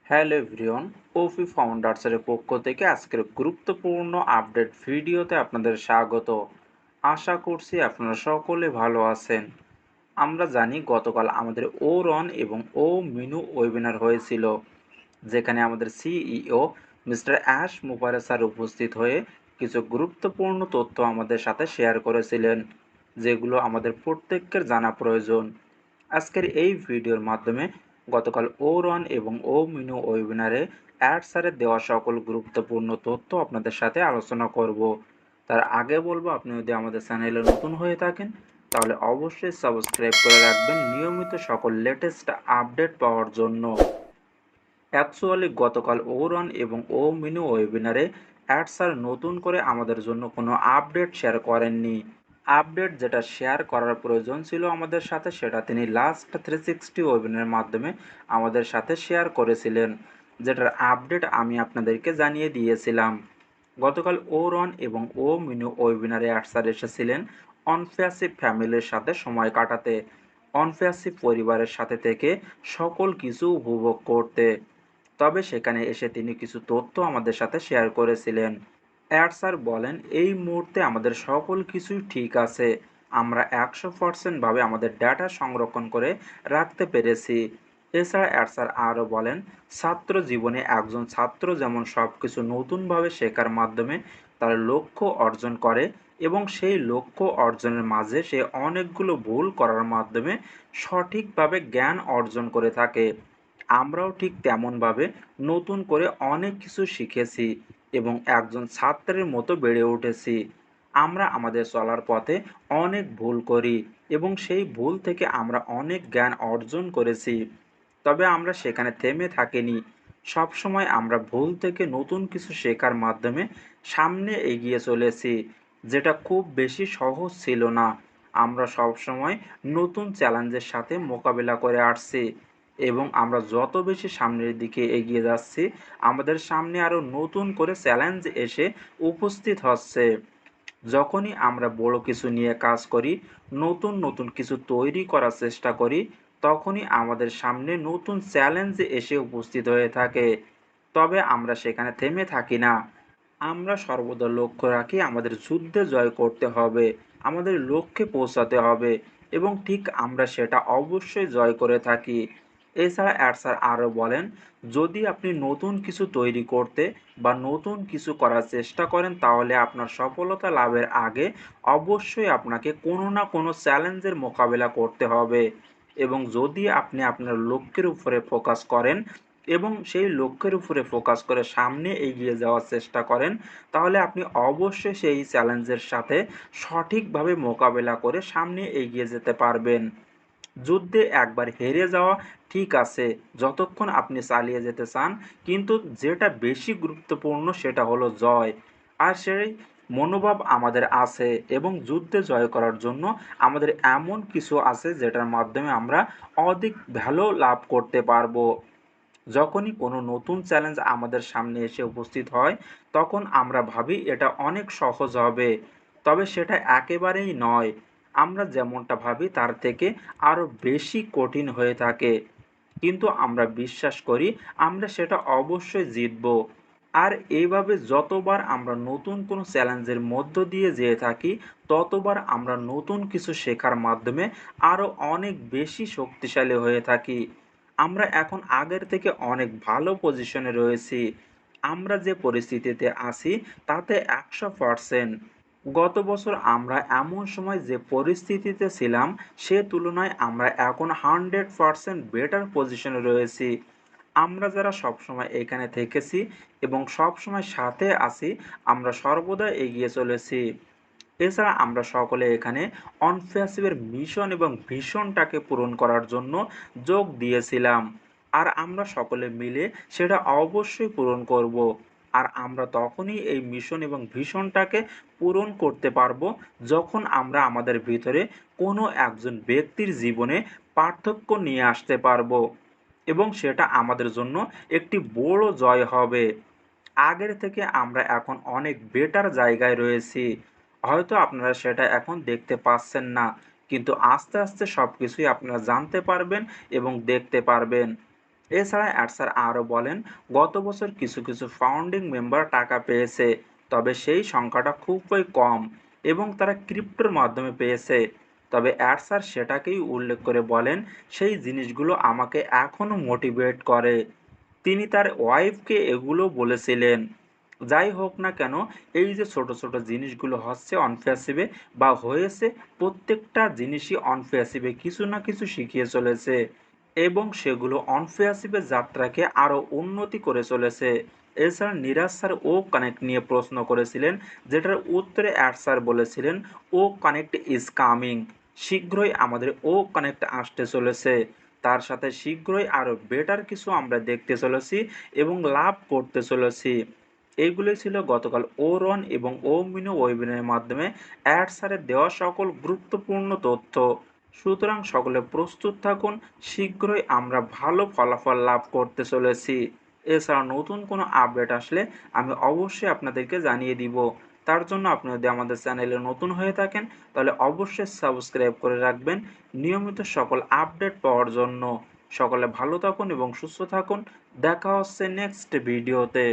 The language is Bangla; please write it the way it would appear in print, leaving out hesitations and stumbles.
হ্যালো এভরিওয়ান, ওফি ফাউন্ডার্সের পক্ষ থেকে আজকের গুরুত্বপূর্ণ আপডেট ভিডিওতে আপনাদের স্বাগত। আশা করছি আপনারা সকলে ভালো আছেন। আমরা জানি গতকাল আমাদের ও রন এবং ও মিনু ওয়েবিনার হয়েছিল, যেখানে আমাদের সিইও মিস্টার অ্যাশ মুপারে স্যার উপস্থিত হয়ে কিছু গুরুত্বপূর্ণ তথ্য আমাদের সাথে শেয়ার করেছিলেন, যেগুলো আমাদের প্রত্যেকের জানা প্রয়োজন। আজকের এই ভিডিওর মাধ্যমে গতকাল ও রন এবং ও মিনু ওয়েবিনারে অ্যাড স্যারের দেওয়া সকল গুরুত্বপূর্ণ তথ্য আপনাদের সাথে আলোচনা করব। তার আগে বলবো, আপনি যদি আমাদের চ্যানেলে নতুন হয়ে থাকেন তাহলে অবশ্যই সাবস্ক্রাইব করে রাখবেন নিয়মিত সকল লেটেস্ট আপডেট পাওয়ার জন্য। অ্যাকচুয়ালি গতকাল ও রন এবং ও মিনু ওয়েবিনারে অ্যাড স্যার নতুন করে আমাদের জন্য কোনো আপডেট শেয়ার করেননি। আপডেট যেটা শেয়ার করার প্রয়োজন ছিল আমাদের সাথে, সেটা তিনি লাস্ট 360 ওয়েবিনারের মাধ্যমে আমাদের সাথে শেয়ার করেছিলেন, যেটার আপডেট আমি আপনাদেরকে জানিয়ে দিয়েছিলাম। গতকাল ও রন এবং ও মিনু ওয়েবিনারে স্যার এসেছিলেন অনফ্যাসিভ ফ্যামিলির সাথে সময় কাটাতে, অনফ্যাসিভ পরিবারের সাথে থেকে সকল কিছু উপভোগ করতে। তবে সেখানে এসে তিনি কিছু তথ্য আমাদের সাথে শেয়ার করেছিলেন। অ্যাড স্যার বলেন, এই মুহূর্তে আমাদের সকল কিছুই ঠিক আছে। আমরা 100% ভাবে আমাদের ডেটা সংরক্ষণ করে রাখতে পেরেছি। এছাড়া অ্যাড স্যার আরও বলেন, ছাত্র জীবনে একজন ছাত্র যেমন সব কিছু নতুনভাবে শেখার মাধ্যমে তার লক্ষ্য অর্জন করে এবং সেই লক্ষ্য অর্জনের মাঝে সে অনেকগুলো ভুল করার মাধ্যমে সঠিকভাবে জ্ঞান অর্জন করে থাকে। আমরাও ঠিক তেমনভাবে নতুন করে অনেক কিছু শিখেছি এবং একজন ছাত্রের মতো বেড়ে উঠেছি। আমরা আমাদের চলার পথে অনেক ভুল করি এবং সেই ভুল থেকে আমরা অনেক জ্ঞান অর্জন করেছি। তবে আমরা সেখানে থেমে থাকিনি। সবসময় আমরা ভুল থেকে নতুন কিছু শেখার মাধ্যমে সামনে এগিয়ে চলেছি, যেটা খুব বেশি সহজ ছিল না। আমরা সবসময় নতুন চ্যালেঞ্জের সাথে মোকাবেলা করে আসছি এবং আমরা যত বেশি সামনের দিকে এগিয়ে যাচ্ছি, আমাদের সামনে আরও নতুন করে চ্যালেঞ্জ এসে উপস্থিত হচ্ছে। যখনই আমরা বড় কিছু নিয়ে কাজ করি, নতুন নতুন কিছু তৈরি করার চেষ্টা করি, তখনই আমাদের সামনে নতুন চ্যালেঞ্জ এসে উপস্থিত হয়ে থাকে। তবে আমরা সেখানে থেমে থাকি না। আমরা সর্বদা লক্ষ্য রাখি আমাদের যুদ্ধে জয় করতে হবে, আমাদের লক্ষ্যে পৌঁছাতে হবে এবং ঠিক আমরা সেটা অবশ্যই জয় করে থাকি। এছাড়া স্যার আরও বলেন, যদি আপনি নতুন কিছু তৈরি করতে বা নতুন কিছু করার চেষ্টা করেন তাহলে আপনার সফলতা লাভের আগে অবশ্যই আপনাকে কোনো না কোনো চ্যালেঞ্জের মোকাবেলা করতে হবে এবং যদি আপনি আপনার লক্ষ্যের উপরে ফোকাস করেন এবং সেই লক্ষ্যের উপরে ফোকাস করে সামনে এগিয়ে যাওয়ার চেষ্টা করেন, তাহলে আপনি অবশ্যই সেই চ্যালেঞ্জের সাথে সঠিকভাবে মোকাবেলা করে সামনে এগিয়ে যেতে পারবেন। যুদ্ধে একবার হেরে যাওয়া ঠিক আছে, যতক্ষণ আপনি চালিয়ে যেতে চান, কিন্তু যেটা বেশি গুরুত্বপূর্ণ সেটা হলো জয়। আর সেই মনোভাব আমাদের আছে এবং যুদ্ধে জয় করার জন্য আমাদের এমন কিছু আছে যেটার মাধ্যমে আমরা অধিক ভালো লাভ করতে পারবো। যখনই কোনো নতুন চ্যালেঞ্জ আমাদের সামনে এসে উপস্থিত হয়, তখন আমরা ভাবি এটা অনেক সহজ হবে, তবে সেটা একেবারেই নয়। আমরা যেমনটা ভাবি তার থেকে আরও বেশি কঠিন হয়ে থাকে, কিন্তু আমরা বিশ্বাস করি আমরা সেটা অবশ্যই জিতব। আর এইভাবে যতবার আমরা নতুন কোনো চ্যালেঞ্জের মধ্য দিয়ে যেয়ে থাকি, ততবার আমরা নতুন কিছু শেখার মাধ্যমে আরও অনেক বেশি শক্তিশালী হয়ে থাকি। আমরা এখন আগের থেকে অনেক ভালো পজিশনে রয়েছি। আমরা যে পরিস্থিতিতে আছি তাতে 100%। গত বছর আমরা এমন সময় যে পরিস্থিতিতে ছিলাম সে তুলনায় আমরা এখন 100% বেটার পজিশনে রয়েছি। আমরা যারা সবসময় এখানে থেকেছি এবং সবসময় সাথে আছি, আমরা সর্বদা এগিয়ে চলেছি। এছাড়া আমরা সকলে এখানে অনফ্যাসিভের মিশন এবং ভিশনটাকে পূরণ করার জন্য যোগ দিয়েছিলাম। আর আমরা সকলে মিলে সেটা অবশ্যই পূরণ করব। আর আমরা তখনই এই মিশন এবং ভিশনটাকে পূরণ করতে পারবো যখন আমরা আমাদের ভিতরে কোনো একজন ব্যক্তির জীবনে পার্থক্য নিয়ে আসতে পারবো এবং সেটা আমাদের জন্য একটি বড় জয় হবে। আগের থেকে আমরা এখন অনেক বেটার জায়গায় রয়েছি। হয়তো আপনারা সেটা এখন দেখতে পাচ্ছেন না, কিন্তু আস্তে আস্তে সব কিছুই আপনারা জানতে পারবেন এবং দেখতে পারবেন। এছাড়া স্যার আরও বলেন, গত বছর কিছু কিছু ফাউন্ডিং মেম্বার টাকা পেয়েছে, তবে সেই সংখ্যাটা খুবই কম এবং তারা ক্রিপ্টোর মাধ্যমে পেয়েছে। তবে স্যার সেটাকেই উল্লেখ করে বলেন, সেই জিনিসগুলো আমাকে এখনও মোটিভেট করে। তিনি তার ওয়াইফকে এগুলো বলেছিলেন। যাই হোক না কেন, এই যে ছোট ছোট জিনিসগুলো হচ্ছে অনফেসিভে বা হয়েছে, প্রত্যেকটা জিনিসই অনফেসিভে কিছু না কিছু শিখিয়ে চলেছে এবং সেগুলো অনফেসিভের যাত্রাকে আরও উন্নতি করে চলেছে। এছাড়া নিরাজ স্যার ও কানেক্ট নিয়ে প্রশ্ন করেছিলেন, যেটার উত্তরে স্যার বলেছিলেন, ও কানেক্ট ইজ কামিং। শীঘ্রই আমাদের ও কানেক্ট আসতে চলেছে। তার সাথে শীঘ্রই আরও বেটার কিছু আমরা দেখতে চলেছি এবং লাভ করতে চলেছি। এইগুলোই ছিল গতকাল ও রন এবং ও মিনো ওয়েবিনারের মাধ্যমে স্যারের দেওয়া সকল গুরুত্বপূর্ণ তথ্য। সুতরাং সকলে প্রস্তুত থাকুন, শীঘ্রই আমরা ভালো ফলাফল লাভ করতে চলেছি। এছাড়া নতুন কোনো আপডেট আসলে আমি অবশ্যই আপনাদেরকে জানিয়ে দিব। তার জন্য আপনি যদি আমাদের চ্যানেলে নতুন হয়ে থাকেন, তাহলে অবশ্যই সাবস্ক্রাইব করে রাখবেন নিয়মিত সকল আপডেট পাওয়ার জন্য। সকলে ভালো থাকুন এবং সুস্থ থাকুন। দেখা হচ্ছে নেক্সট ভিডিওতে।